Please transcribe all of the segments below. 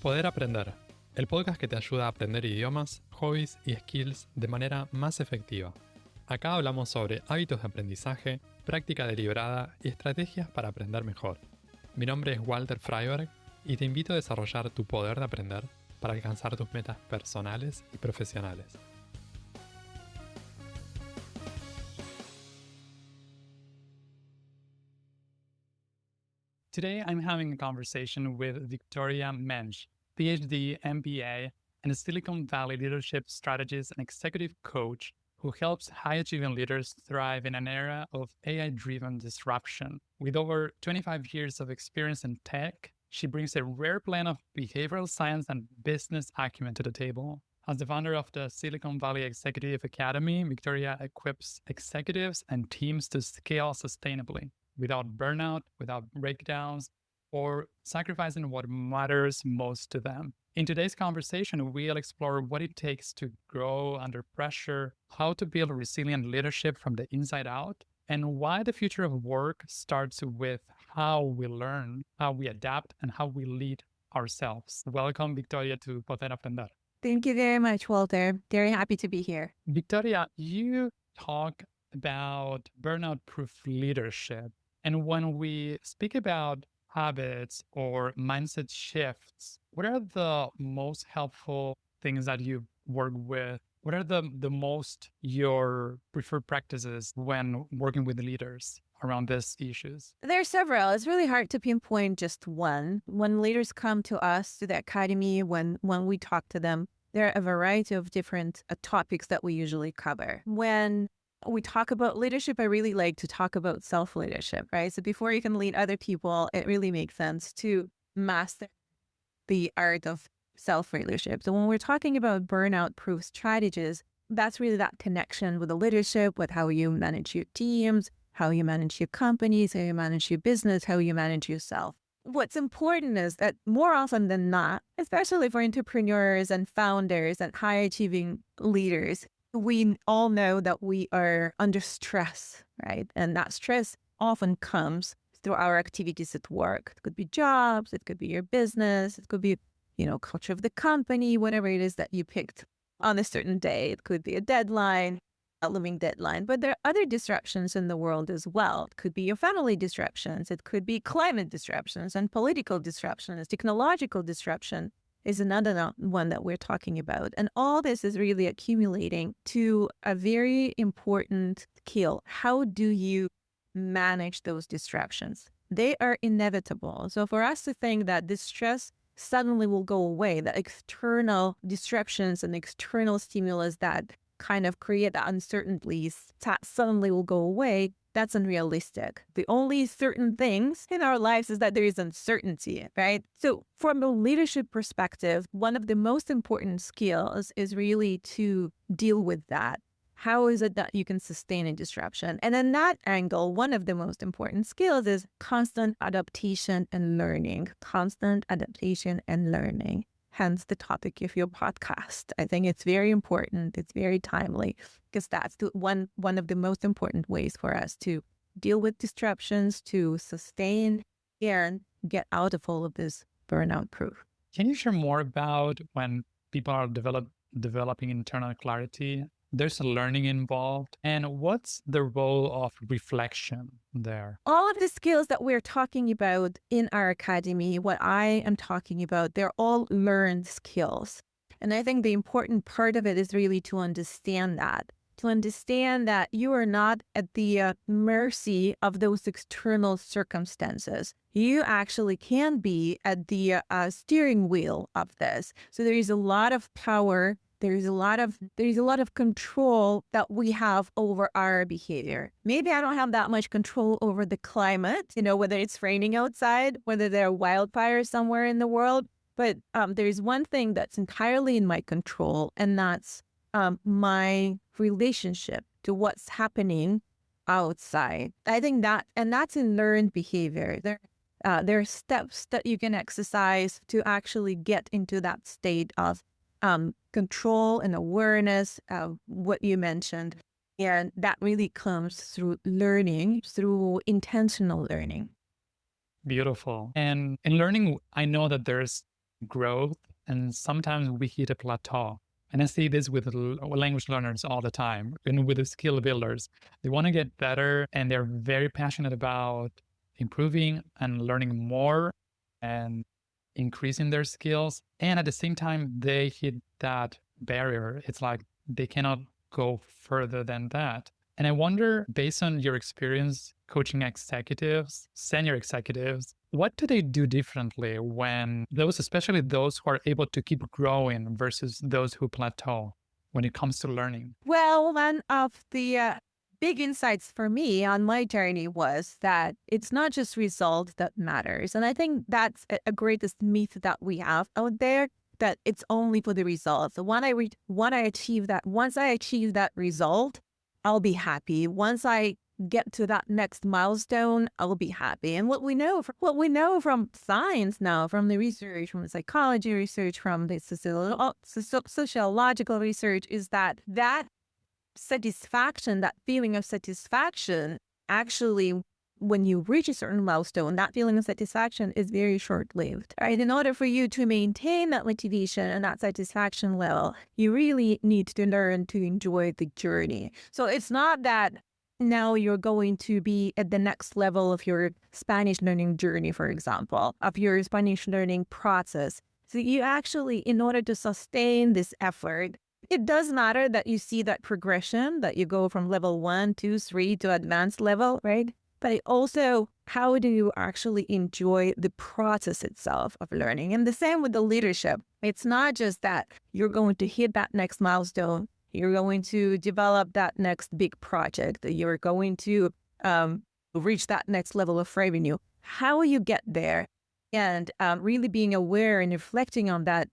Poder aprender, el podcast que te ayuda a aprender idiomas, hobbies y skills de manera más efectiva. Acá hablamos sobre hábitos de aprendizaje, práctica deliberada y estrategias para aprender mejor. Mi nombre es Walter Freiberg y te invito a desarrollar tu poder de aprender para alcanzar tus metas personales y profesionales. Today, I'm having a conversation with Victoria Mensch, PhD, MBA, and a Silicon Valley leadership strategist and executive coach who helps high-achieving leaders thrive in an era of AI-driven disruption. With over 25 years of experience in tech, she brings a rare blend of behavioral science and business acumen to the table. As the founder of the Silicon Valley Executive Academy, Victoria equips executives and teams to scale sustainably, without burnout, without breakdowns, or sacrificing what matters most to them. In today's conversation, we'll explore what it takes to grow under pressure, how to build resilient leadership from the inside out, and why the future of work starts with how we learn, how we adapt, and how we lead ourselves. Welcome, Victoria, to Poder Aprender. Thank you very much, Walter. Very happy to be here. Victoria, you talk about burnout-proof leadership. And when we speak about habits or mindset shifts, what are the most helpful things that you work with? What are the most your preferred practices when working with leaders around these issues? There are several. It's really hard to pinpoint just one. When leaders come to us, to the academy, when we talk to them, there are a variety of different topics that we usually cover. When we talk about leadership, I really like to talk about self-leadership, right? So before you can lead other people, it really makes sense to master the art of self-leadership. So when we're talking about burnout-proof strategies, that's really that connection with the leadership, with how you manage your teams, how you manage your companies, how you manage your business, how you manage yourself. What's important is that more often than not, especially for entrepreneurs and founders and high-achieving leaders, we all know that we are under stress, right? And that stress often comes through our activities at work. It could be jobs, it could be your business, it could be, culture of the company, whatever it is that you picked on a certain day. It could be a deadline, a living deadline. But there are other disruptions in the world as well. It could be your family disruptions. It could be climate disruptions and political disruptions. Technological disruption is another one that we're talking about. And all this is really accumulating to a very important skill. How do you manage those disruptions? They are inevitable. So for us to think that this stress suddenly will go away, that external disruptions and external stimulus that kind of create the uncertainties suddenly will go away, that's unrealistic. The only certain things in our lives is that there is uncertainty, right? So from a leadership perspective, one of the most important skills is really to deal with that. How is it that you can sustain a disruption? And in that angle, one of the most important skills is constant adaptation and learning. Constant adaptation and learning. Hence the topic of your podcast. I think it's very important. It's very timely because that's one of the most important ways for us to deal with disruptions, to sustain and get out of all of this burnout proof. Can you share more about when people are developing internal clarity? There's a learning involved. And what's the role of reflection there? All of the skills that we're talking about in our academy, what I am talking about, they're all learned skills. And I think the important part of it is really to understand that you are not at the mercy of those external circumstances. You actually can be at the steering wheel of this. So there is a lot of power. There is a lot of control that we have over our behavior. Maybe I don't have that much control over the climate, whether it's raining outside, whether there are wildfires somewhere in the world. But there's one thing that's entirely in my control, and that's my relationship to what's happening outside. I think that's in learned behavior. There are steps that you can exercise to actually get into that state of control and awareness of what you mentioned. And that really comes through learning, through intentional learning. Beautiful. And in learning, I know that there's growth, and sometimes we hit a plateau. And I see this with language learners all the time, and with the skill builders. They want to get better, and they're very passionate about improving and learning more and increasing their skills. And at the same time, they hit that barrier. It's like they cannot go further than that. And I wonder, based on your experience coaching executives, senior executives, what do they do differently when those, especially those who are able to keep growing versus those who plateau when it comes to learning? Well, one of the big insights for me on my journey was that it's not just result that matters. And I think that's a greatest myth that we have out there, that it's only for the results. So once I achieve that result, I'll be happy. Once I get to that next milestone, I'll be happy. And what we know from science now, from the research, from the psychology research, from the sociological research, is that satisfaction, that feeling of satisfaction, actually, when you reach a certain milestone, that feeling of satisfaction is very short-lived, right? In order for you to maintain that motivation and that satisfaction level, you really need to learn to enjoy the journey. So it's not that now you're going to be at the next level of your Spanish learning journey, for example, of your Spanish learning process. So you actually, in order to sustain this effort, it does matter that you see that progression, that you go from level 1, 2, 3 to advanced level, right? But also, how do you actually enjoy the process itself of learning? And the same with the leadership. It's not just that you're going to hit that next milestone, you're going to develop that next big project, that you're going to reach that next level of revenue. How you get there, and really being aware and reflecting on that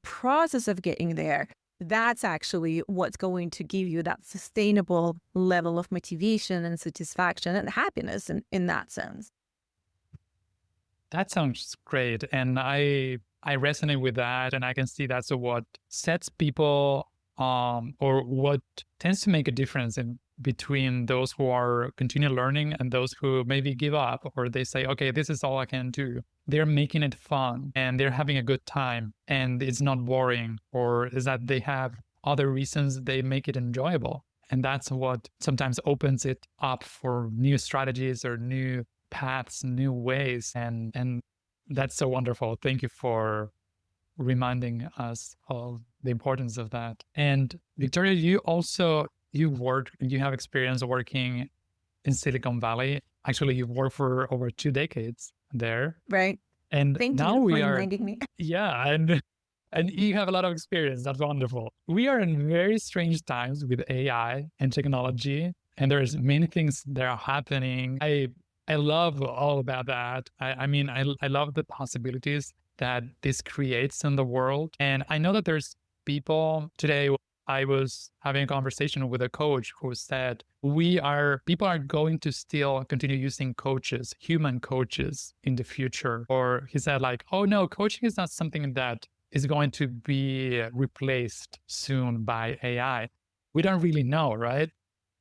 process of getting there, that's actually what's going to give you that sustainable level of motivation and satisfaction and happiness in that sense. That sounds great. And I resonate with that. And I can see that's what sets people or what tends to make a difference in between those who are continue learning and those who maybe give up, or they say, okay, this is all I can do. They're making it fun and they're having a good time and it's not boring, or is that they have other reasons they make it enjoyable. And that's what sometimes opens it up for new strategies or new paths, new ways. And that's so wonderful. Thank you for reminding us of the importance of that. And Victoria, you have experience working in Silicon Valley. Actually, you've worked for over 2 decades there. Right. And Thank now you we for are, reminding me. yeah, and you have a lot of experience. That's wonderful. We are in very strange times with AI and technology, and there's many things that are happening. I love all about that. I love the possibilities that this creates in the world. And I know that there's people today. I was having a conversation with a coach who said, people are going to still continue using coaches, human coaches in the future. Or he said like, oh no, coaching is not something that is going to be replaced soon by AI. We don't really know, right?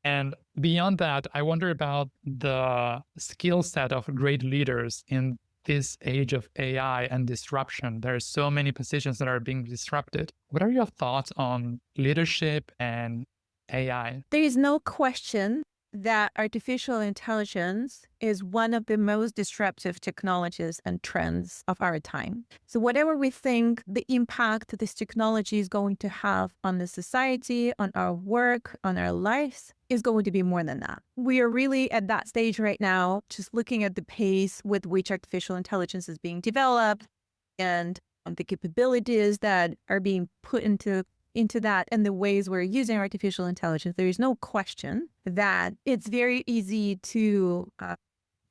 And beyond that, I wonder about the skill set of great leaders in this age of AI and disruption. There are so many positions that are being disrupted. What are your thoughts on leadership and AI? There is no question that artificial intelligence is one of the most disruptive technologies and trends of our time. So whatever we think the impact this technology is going to have on the society, on our work, on our lives, is going to be more than that. We are really at that stage right now, just looking at the pace with which artificial intelligence is being developed and the capabilities that are being put into that and the ways we're using artificial intelligence. There is no question that it's very easy to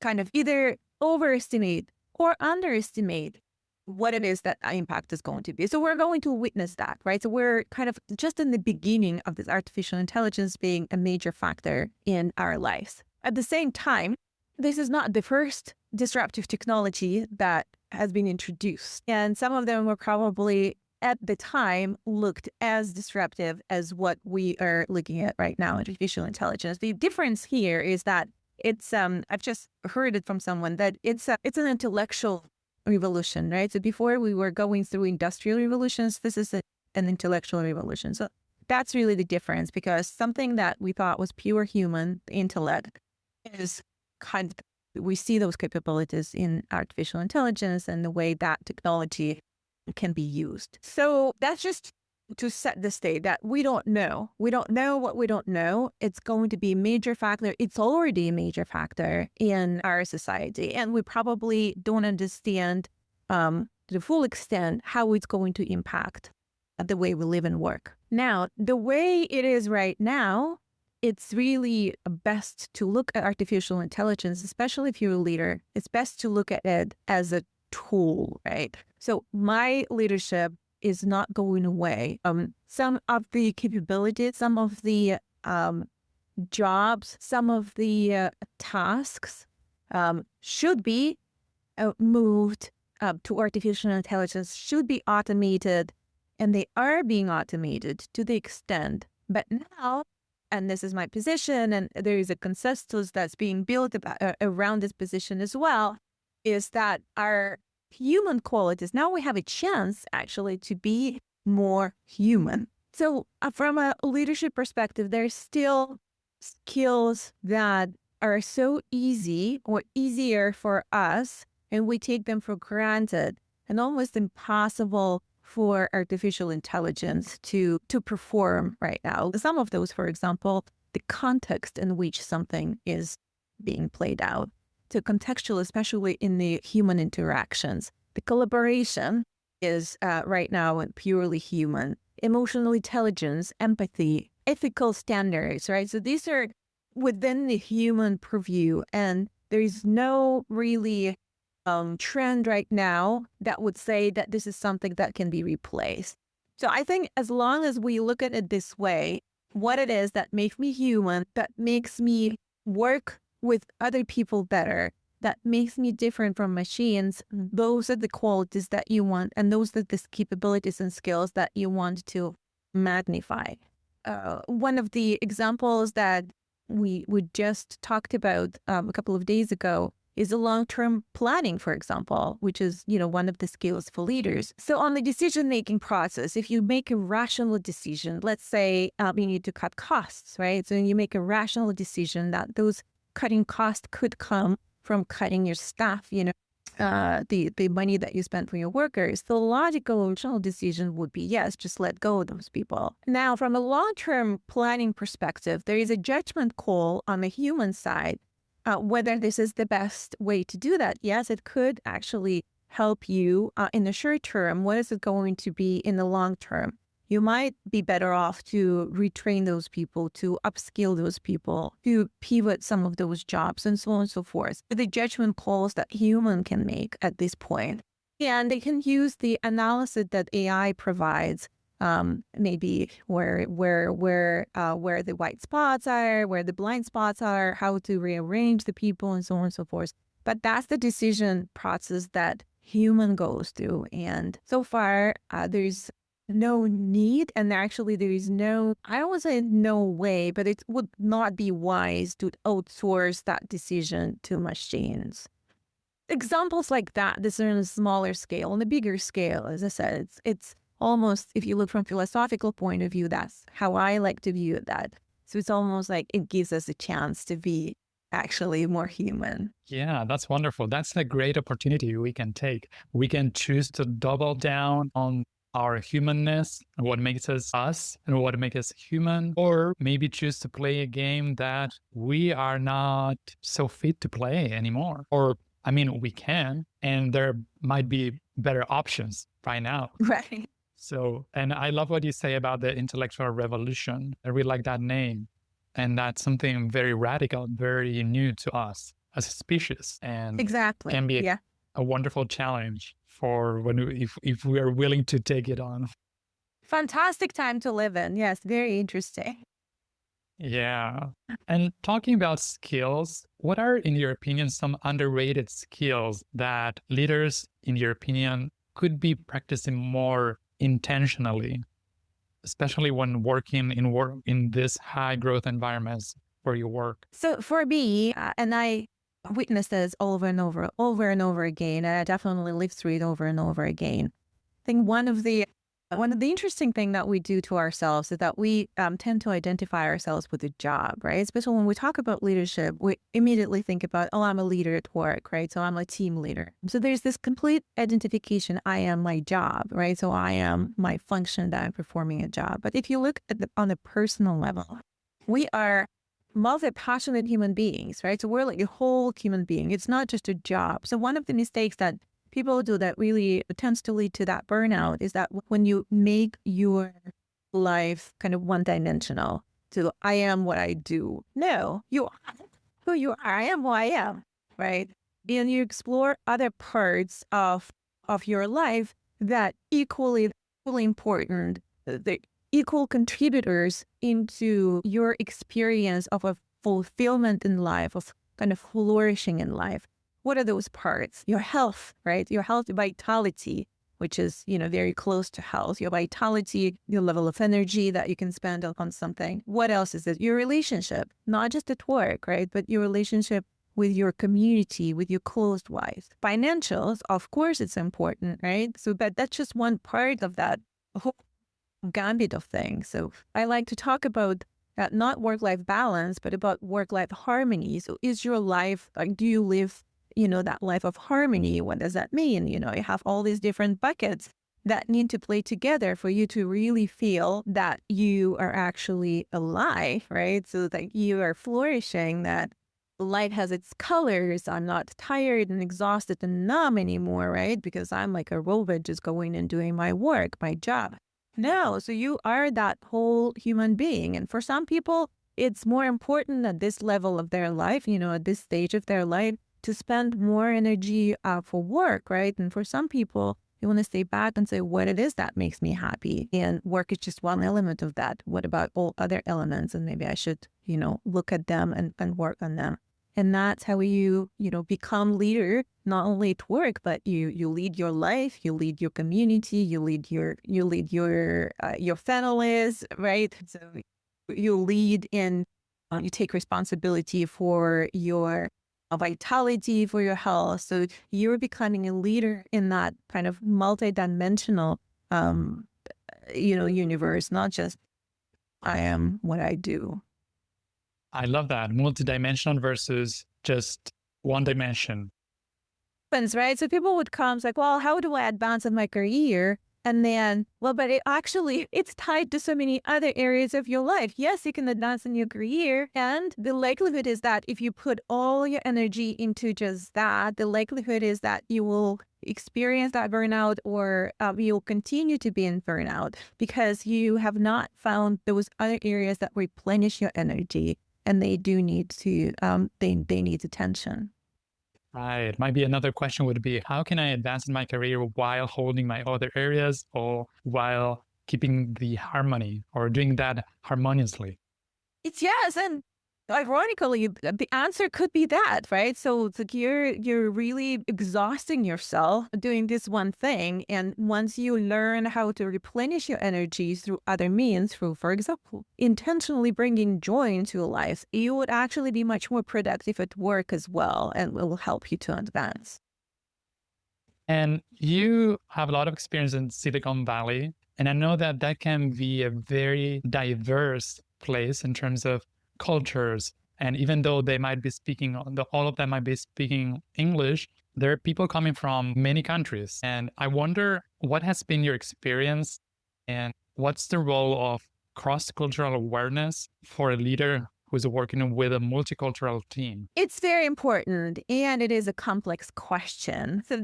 kind of either overestimate or underestimate what it is that impact is going to be. So we're going to witness that, right? So we're kind of just in the beginning of this artificial intelligence being a major factor in our lives. At the same time, this is not the first disruptive technology that has been introduced. And some of them were probably at the time looked as disruptive as what we are looking at right now, artificial intelligence. The difference here is that it's, I've just heard it from someone, that it's an intellectual revolution, right? So before we were going through industrial revolutions, this is an intellectual revolution. So that's really the difference, because something that we thought was pure human, the intellect, is kind of, we see those capabilities in artificial intelligence and the way that technology can be used. So that's just to set the state that we don't know. We don't know what we don't know. It's going to be a major factor. It's already a major factor in our society. And we probably don't understand to the full extent how it's going to impact the way we live and work. Now, the way it is right now, it's really best to look at artificial intelligence, especially if you're a leader. It's best to look at it as a tool, right? So my leadership is not going away. Some of the capabilities, some of the jobs, some of the tasks should be moved to artificial intelligence, should be automated, and they are being automated to the extent. But now, and this is my position, and there is a consensus that's being built around this position as well, is that our human qualities, now we have a chance actually to be more human. So from a leadership perspective, there's still skills that are so easy or easier for us, and we take them for granted, and almost impossible for artificial intelligence to perform right now. Some of those, for example, the context in which something is being played out. To contextual, especially in the human interactions. The collaboration is right now purely human. Emotional intelligence, empathy, ethical standards, right? So these are within the human purview, and there is no really trend right now that would say that this is something that can be replaced. So I think as long as we look at it this way, what it is that makes me human, that makes me work with other people better, that makes me different from machines, those are the qualities that you want, and those are the capabilities and skills that you want to magnify. One of the examples that we just talked about a couple of days ago is the long-term planning, for example, which is, one of the skills for leaders. So on the decision-making process, if you make a rational decision, let's say you need to cut costs, right? So you make a rational decision that those cutting costs could come from cutting your staff, the money that you spend for your workers. The logical original decision would be, yes, just let go of those people. Now, from a long-term planning perspective, there is a judgment call on the human side, whether this is the best way to do that. Yes, it could actually help you in the short term. What is it going to be in the long term? You might be better off to retrain those people, to upskill those people, to pivot some of those jobs, and so on and so forth. The judgment calls that human can make at this point. And they can use the analysis that AI provides, maybe where the white spots are, where the blind spots are, how to rearrange the people, and so on and so forth. But that's the decision process that human goes through. And so far, there's no need, and actually there is no, I don't want to say no way, but it would not be wise to outsource that decision to machines. Examples like that, this is on a smaller scale. On a bigger scale, as I said, it's almost, if you look from a philosophical point of view, that's how I like to view that. So it's almost like it gives us a chance to be actually more human. Yeah, that's wonderful. That's a great opportunity we can take. We can choose to double down on our humanness, and what makes us and what makes us human, or maybe choose to play a game that we are not so fit to play anymore. Or, we can, and there might be better options right now. Right. So, and I love what you say about the intellectual revolution. I really like that name. And that's something very radical, very new to us as a species. And exactly. Can be a wonderful challenge for if we are willing to take it on. Fantastic time to live in. Yes, very interesting. Yeah. And talking about skills, what are, in your opinion, some underrated skills that leaders, in your opinion, could be practicing more intentionally, especially when working in this high growth environments where you work? So for me, and I witnessed this over and over again. And I definitely lived through it over and over again. I think one of the interesting thing that we do to ourselves is that we tend to identify ourselves with a job, right? Especially when we talk about leadership, we immediately think about, oh, I'm a leader at work, right? So I'm a team leader. So there's this complete identification. I am my job, right? So I am my function that I'm performing a job. But if you look at on a personal level, we are multi-passionate human beings, right? So we're like a whole human being. It's not just a job. So one of the mistakes that people do that really tends to lead to that burnout is that when you make your life kind of one-dimensional to I am what I do. No, you are who you are. I am who I am, right? And you explore other parts of your life that equally important, the equal contributors into your experience of a fulfillment in life, of kind of flourishing in life. What are those parts? Your health, right? Your health, vitality, which is, very close to health. Your vitality, your level of energy that you can spend on something. What else is it? Your relationship, not just at work, right? But your relationship with your community, with your close ones. Financials, of course, it's important, right? So, but that's just one part of that whole gambit of things. So I like to talk about not work-life balance, but about work-life harmony. So is your life, like, do you live that life of harmony? What does that mean? You have all these different buckets that need to play together for you to really feel that you are actually alive, right? So that you are flourishing, that life has its colors. I'm not tired and exhausted and numb anymore, right? Because I'm like a robot just going and doing my work, my job. No, so you are that whole human being. And for some people, it's more important at this level of their life, at this stage of their life, to spend more energy for work, right? And for some people, you want to stay back and say what it is that makes me happy. And work is just one element of that. What about all other elements? And maybe I should, look at them and work on them. And that's how you become leader, not only at work, but you lead your life, you lead your community, you lead your families, right? So you lead in, you take responsibility for your vitality, for your health. So you're becoming a leader in that kind of multidimensional, universe, not just I am what I do. I love that. Multidimensional versus just one dimension. Right? So people would come like, well, how do I advance in my career? And then, but it's tied to so many other areas of your life. Yes, you can advance in your career. And the likelihood is that if you put all your energy into just that, the likelihood is that you will experience that burnout, or you'll continue to be in burnout because you have not found those other areas that replenish your energy. And they do need to, they need attention. Right. Maybe another question would be, how can I advance in my career while holding my other areas, or while keeping the harmony, or doing that harmoniously? It's yes, and ironically, the answer could be that, right? So it's like you're really exhausting yourself doing this one thing, and once you learn how to replenish your energy through other means, through, for example, intentionally bringing joy into your life, you would actually be much more productive at work as well, and will help you to advance. And you have a lot of experience in Silicon Valley, and I know that that can be a very diverse place in terms of cultures. And even though they might be speaking, all of them might be speaking English, there are people coming from many countries. And I wonder, what has been your experience, and what's the role of cross-cultural awareness for a leader who's working with a multicultural team? It's very important, and it is a complex question. So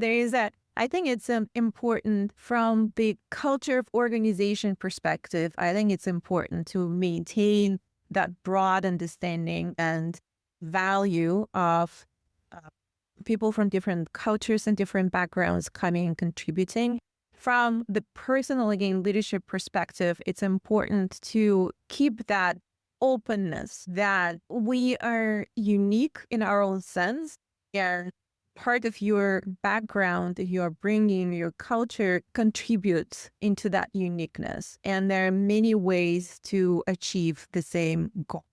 I think it's important from the culture of organization perspective. I think it's important to maintain that broad understanding and value of people from different cultures and different backgrounds coming and contributing. From the personal, again, leadership perspective, it's important to keep that openness that we are unique in our own sense. And part of your background that you are bringing, your culture, contributes into that uniqueness. And there are many ways to achieve the same goal.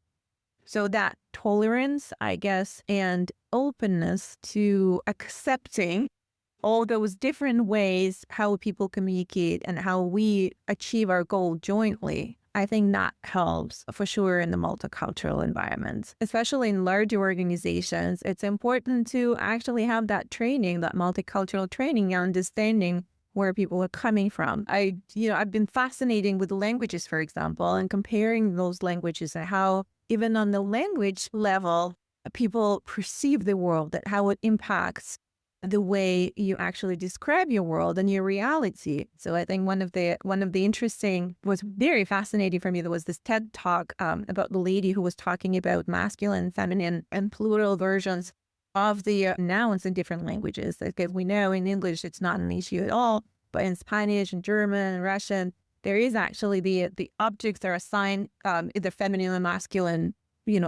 So that tolerance, I guess, and openness to accepting all those different ways how people communicate and how we achieve our goal jointly, I think that helps for sure in the multicultural environments, especially in larger organizations. It's important to actually have that training, that multicultural training, understanding where people are coming from. I've been fascinating with languages, for example, and comparing those languages and how even on the language level, people perceive the world, that how it impacts the way you actually describe your world and your reality. So I think one of the interesting, was very fascinating for me. There was this TED talk about the lady who was talking about masculine, feminine, and plural versions of the nouns in different languages. Because we know in English it's not an issue at all, but in Spanish and German and Russian, there is actually the objects are assigned either feminine or masculine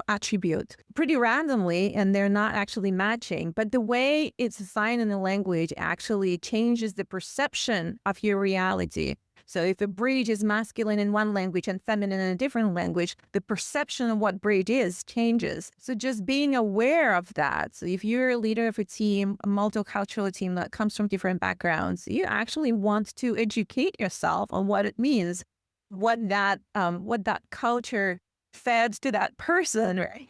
attribute pretty randomly, and they're not actually matching. But the way it's assigned in the language actually changes the perception of your reality. So if a bridge is masculine in one language and feminine in a different language, the perception of what bridge is changes. So just being aware of that. So if you're a leader of a team, a multicultural team that comes from different backgrounds, you actually want to educate yourself on what it means, what that culture fed to that person, right?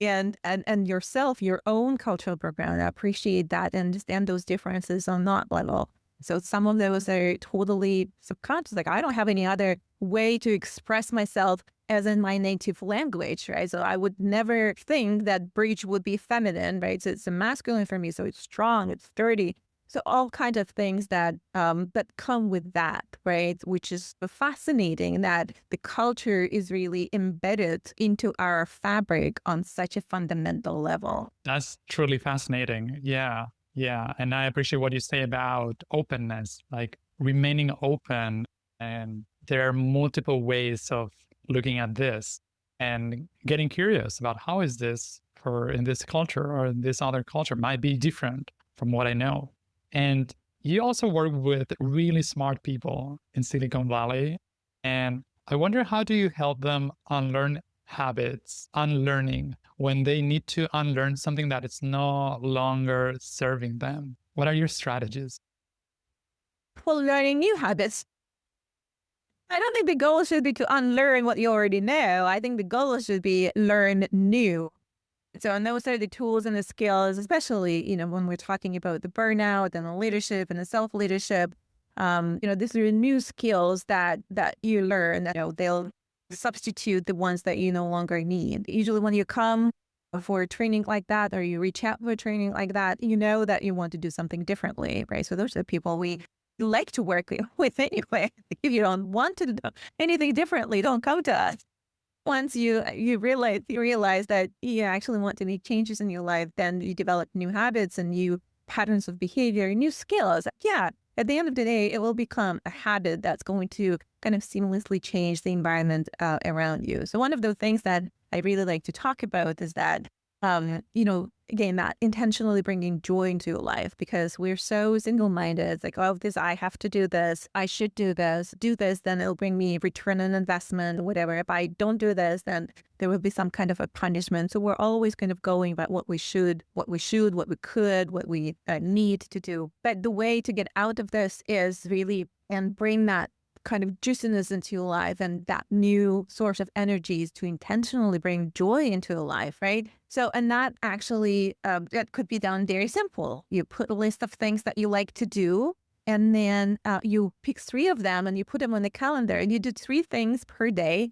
And yourself, your own cultural background, appreciate that and understand those differences on that level. So some of those are totally subconscious. Like, I don't have any other way to express myself as in my native language, right? So I would never think that bridge would be feminine, right? So it's a masculine for me. So it's strong, it's sturdy. So all kinds of things that come with that, right? Which is fascinating, that the culture is really embedded into our fabric on such a fundamental level. That's truly fascinating. Yeah. Yeah. And I appreciate what you say about openness, like remaining open. And there are multiple ways of looking at this and getting curious about how is this in this culture or in this other culture might be different from what I know. And you also work with really smart people in Silicon Valley. And I wonder, how do you help them unlearn habits, unlearning, when they need to unlearn something that is no longer serving them? What are your strategies? Well, learning new habits. I don't think the goal should be to unlearn what you already know. I think the goal should be learn new. So, and those are the tools and the skills, especially, when we're talking about the burnout and the leadership and the self-leadership, these are new skills that you learn that, they'll substitute the ones that you no longer need. Usually when you come for a training like that, or you reach out for a training like that, you know that you want to do something differently, right? So those are the people we like to work with anyway. If you don't want to do anything differently, don't come to us. Once you realize that you actually want to make changes in your life, then you develop new habits and new patterns of behavior, new skills. Yeah, at the end of the day, it will become a habit that's going to kind of seamlessly change the environment around you. So one of the things that I really like to talk about is that, again, that intentionally bringing joy into your life, because we're so single-minded. It's like, oh, I have to do this. I should do this, then it'll bring me return on investment, whatever. If I don't do this, then there will be some kind of a punishment. So we're always kind of going about what we could, what we need to do. But the way to get out of this is really, and bring that kind of juiciness into your life and that new source of energies to intentionally bring joy into your life, right? So, and that actually, that could be done very simple. You put a list of things that you like to do, and then you pick 3 of them and you put them on the calendar, and you do 3 things per day,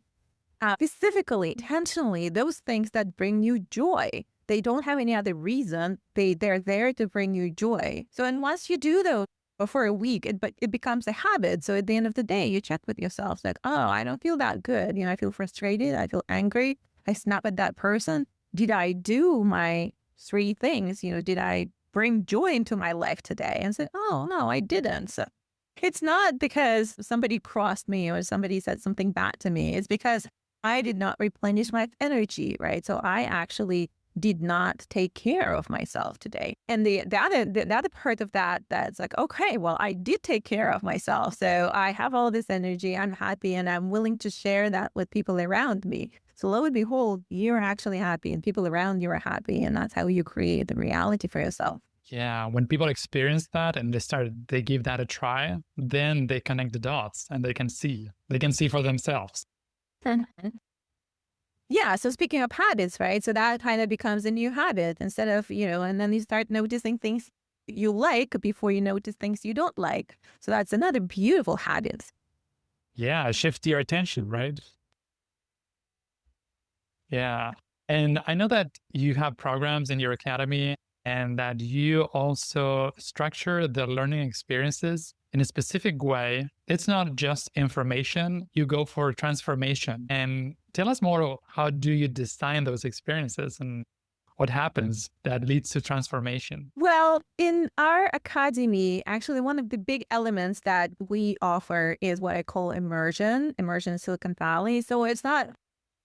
specifically, intentionally, those things that bring you joy. They don't have any other reason. They're there to bring you joy. So, and once you do those, for a week, it becomes a habit. So at the end of the day, you check with yourself, like, oh, I don't feel that good. I feel frustrated. I feel angry. I snap at that person. Did I do my 3 things? Did I bring joy into my life today? And say, oh, no, I didn't. So it's not because somebody crossed me or somebody said something bad to me. It's because I did not replenish my energy, right? So I actually did not take care of myself today. And the other part of that's like, okay, well, I did take care of myself. So I have all this energy, I'm happy, and I'm willing to share that with people around me. So lo and behold, you're actually happy and people around you are happy. And that's how you create the reality for yourself. Yeah, when people experience that and they give that a try, then they connect the dots and they can see for themselves. Yeah. So speaking of habits, right? So that kind of becomes a new habit instead of, and then you start noticing things you like before you notice things you don't like. So that's another beautiful habit. Yeah, shift your attention, right? Yeah. And I know that you have programs in your academy and that you also structure the learning experiences in a specific way. It's not just information, you go for transformation. And tell us more, how do you design those experiences and what happens that leads to transformation? Well, in our academy, actually, one of the big elements that we offer is what I call immersion in Silicon Valley. So it's not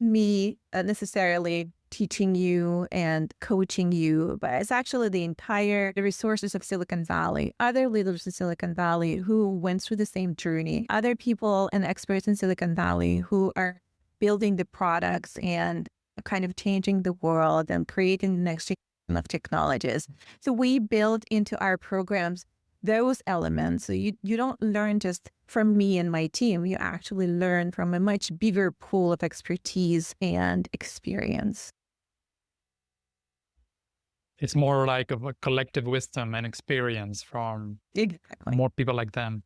me necessarily teaching you and coaching you, but it's actually the resources of Silicon Valley, other leaders in Silicon Valley who went through the same journey, other people and experts in Silicon Valley who are building the products and kind of changing the world and creating the next generation of technologies. So we build into our programs those elements. So you don't learn just from me and my team. You actually learn from a much bigger pool of expertise and experience. It's more like of a collective wisdom and experience from Exactly. more people like them.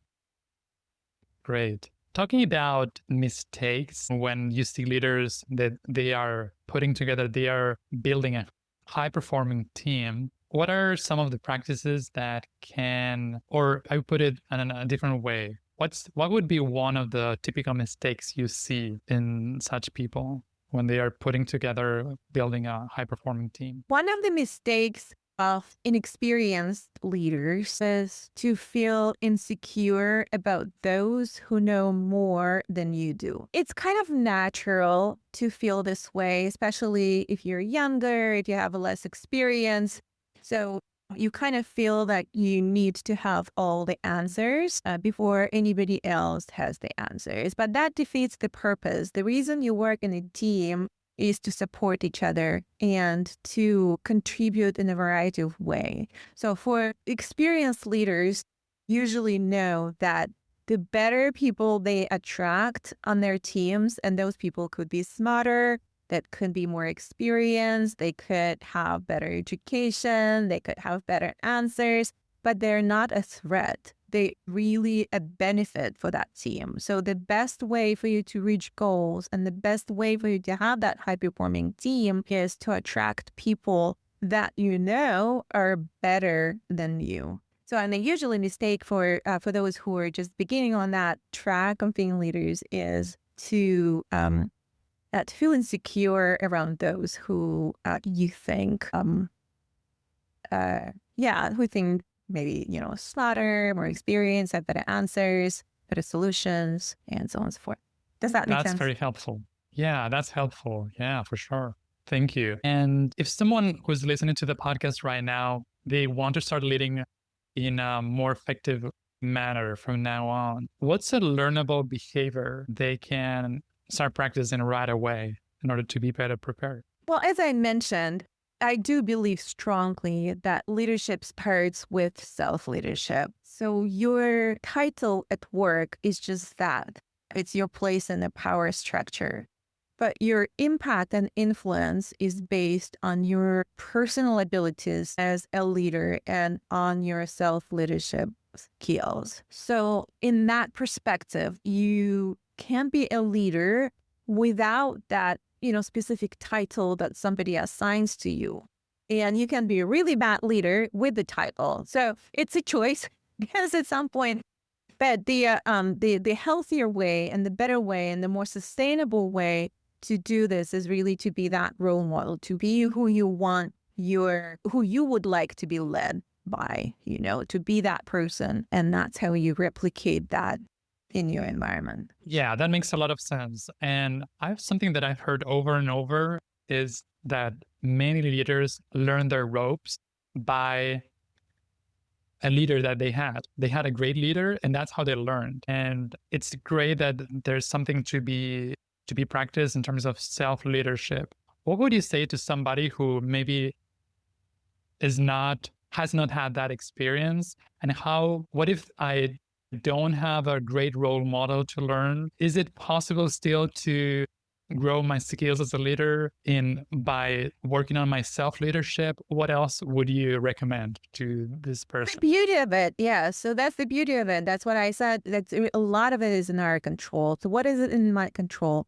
Great. Talking about mistakes, when you see leaders that they are putting together, they are building a high-performing team, what are some of the practices that can, or I would put it in a different way, what would be one of the typical mistakes you see in such people when they are putting together, building a high-performing team? One of the mistakes of inexperienced leaders is to feel insecure about those who know more than you do. It's kind of natural to feel this way, especially if you're younger, if you have less experience. So you kind of feel that you need to have all the answers before anybody else has the answers. But that defeats the purpose. The reason you work in a team is to support each other and to contribute in a variety of ways. So for experienced leaders, usually know that the better people they attract on their teams, and those people could be smarter, that could be more experienced, they could have better education, they could have better answers, but they're not a threat. They really a benefit for that team. So the best way for you to reach goals and the best way for you to have that high-performing team is to attract people that you know are better than you. So, and the usually mistake for those who are just beginning on that track of being leaders is to feel insecure around those who you think, who think maybe, smarter, more experienced, have better answers, better solutions, and so on and so forth. Does that make sense? That's very helpful. Yeah, that's helpful. Yeah, for sure. Thank you. And if someone who's listening to the podcast right now, they want to start leading in a more effective manner from now on, what's a learnable behavior they can start practicing right away in order to be better prepared? Well, as I mentioned, I do believe strongly that leadership starts with self-leadership. So your title at work is just that. It's your place in the power structure. But your impact and influence is based on your personal abilities as a leader and on your self-leadership skills. So in that perspective, you can't be a leader without that, specific title that somebody assigns to you. And you can be a really bad leader with the title. So it's a choice, because at some point, but the healthier way and the better way and the more sustainable way to do this is really to be that role model, to be who you would like to be led by, to be that person. And that's how you replicate that in your environment. Yeah, that makes a lot of sense. And I have something that I've heard over and over is that many leaders learn their ropes by a leader that they had. They had a great leader, and that's how they learned. And it's great that there's something to be practiced in terms of self-leadership. What would you say to somebody who maybe has not had that experience? And what if I don't have a great role model to learn? Is it possible still to grow my skills as a leader by working on my self-leadership? What else would you recommend to this person? The beauty of it, yeah. So that's the beauty of it. That's what I said. That's a lot of it is in our control. So what is it in my control?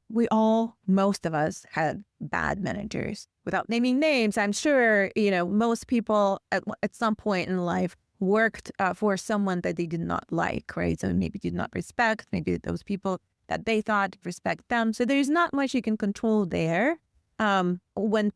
Most of us had bad managers. Without naming names, I'm sure, most people at some point in life worked for someone that they did not like, right? So maybe did not respect, maybe those people that they thought respect them. So there's not much you can control there. When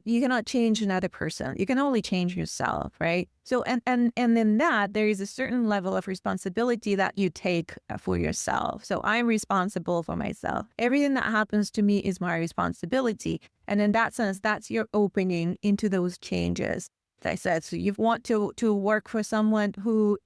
you cannot change another person, you can only change yourself, right? So and in that there is a certain level of responsibility that you take for yourself. So I'm responsible for myself. Everything that happens to me is my responsibility, and in that sense, that's your opening into those changes. As I said, so you want to work for someone who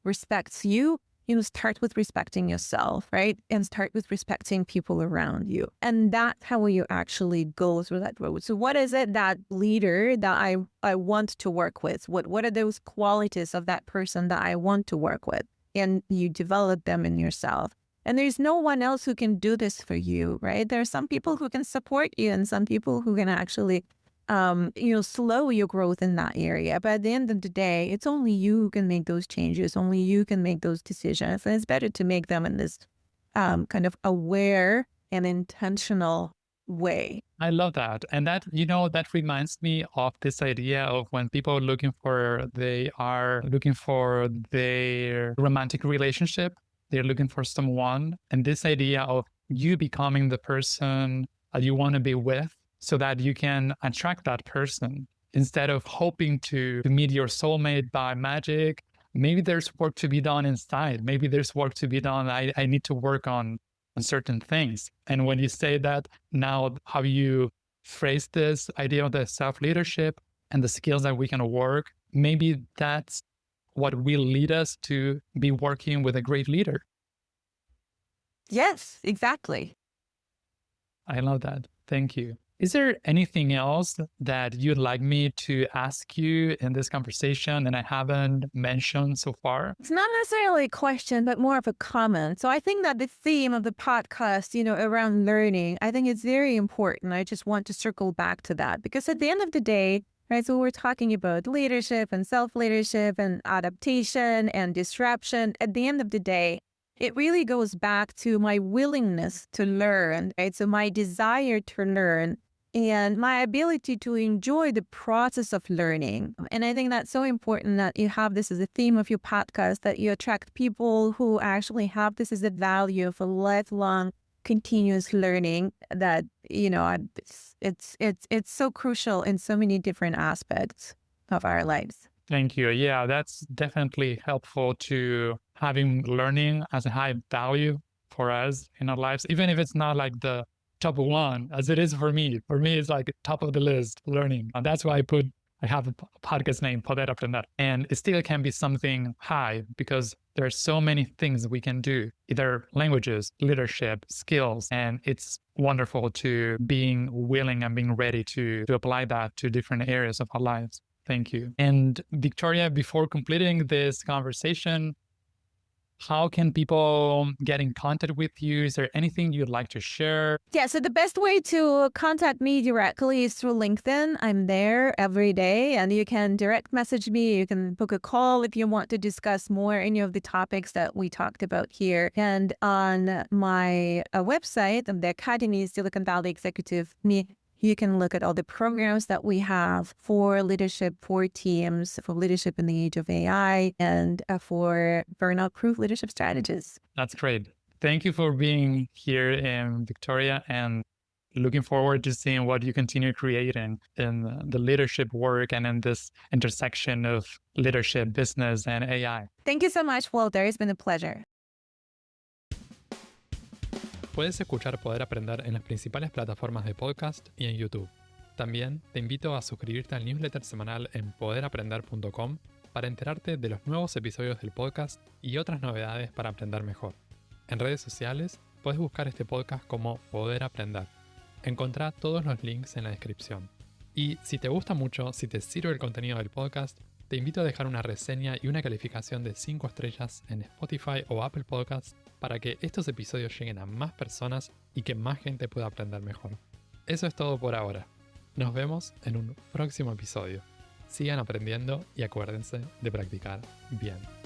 respects you. Start with respecting yourself, right? And start with respecting people around you. And that's how you actually go through that road. So what is it, that leader that I want to work with? What are those qualities of that person that I want to work with? And you develop them in yourself. And there's no one else who can do this for you, right? There are some people who can support you and some people who can actually slow your growth in that area. But at the end of the day, it's only you who can make those changes. Only you can make those decisions. And it's better to make them in this kind of aware and intentional way. I love that. And that reminds me of this idea of when people are looking for their romantic relationship, they're looking for someone. And this idea of you becoming the person that you want to be with, so that you can attract that person instead of hoping to meet your soulmate by magic. Maybe there's work to be done inside. Maybe there's work to be done. I need to work on certain things. And when you say that, now how you phrase this idea of the self-leadership and the skills that we can work, maybe that's what will lead us to be working with a great leader. Yes, exactly. I love that. Thank you. Is there anything else that you'd like me to ask you in this conversation that I haven't mentioned so far? It's not necessarily a question, but more of a comment. So I think that the theme of the podcast, around learning, I think it's very important. I just want to circle back to that because at the end of the day, right, so we're talking about leadership and self-leadership and adaptation and disruption. At the end of the day, it really goes back to my willingness to learn, right? So my desire to learn and my ability to enjoy the process of learning. And I think that's so important that you have this as a theme of your podcast, that you attract people who actually have this as a value of a lifelong continuous learning that, it's so crucial in so many different aspects of our lives. Thank you. Yeah, that's definitely helpful to having learning as a high value for us in our lives, even if it's not like the top one as it is for me. For me, it's like top of the list learning. And that's why I have a podcast name, Poder Aprender. And it still can be something high because there are so many things we can do, either languages, leadership, skills. And it's wonderful to being willing and being ready to apply that to different areas of our lives. Thank you. And Victoria, before completing this conversation, how can people get in contact with you? Is there anything you'd like to share? Yeah, so the best way to contact me directly is through LinkedIn. I'm there every day and you can direct message me. You can book a call if you want to discuss more any of the topics that we talked about here. And on my website, the Academy, Silicon Valley Executive Me, you can look at all the programs that we have for leadership, for teams, for leadership in the age of AI, and for burnout-proof leadership strategies. That's great. Thank you for being here, Victoria, and looking forward to seeing what you continue creating in the leadership work and in this intersection of leadership, business, and AI. Thank you so much, Walter. It's been a pleasure. Puedes escuchar Poder Aprender en las principales plataformas de podcast y en YouTube. También te invito a suscribirte al newsletter semanal en poderaprender.com para enterarte de los nuevos episodios del podcast y otras novedades para aprender mejor. En redes sociales puedes buscar este podcast como Poder Aprender. Encontrá todos los links en la descripción. Y si te gusta mucho, si te sirve el contenido del podcast, te invito a dejar una reseña y una calificación de 5 estrellas en Spotify o Apple Podcasts para que estos episodios lleguen a más personas y que más gente pueda aprender mejor. Eso es todo por ahora. Nos vemos en un próximo episodio. Sigan aprendiendo y acuérdense de practicar bien.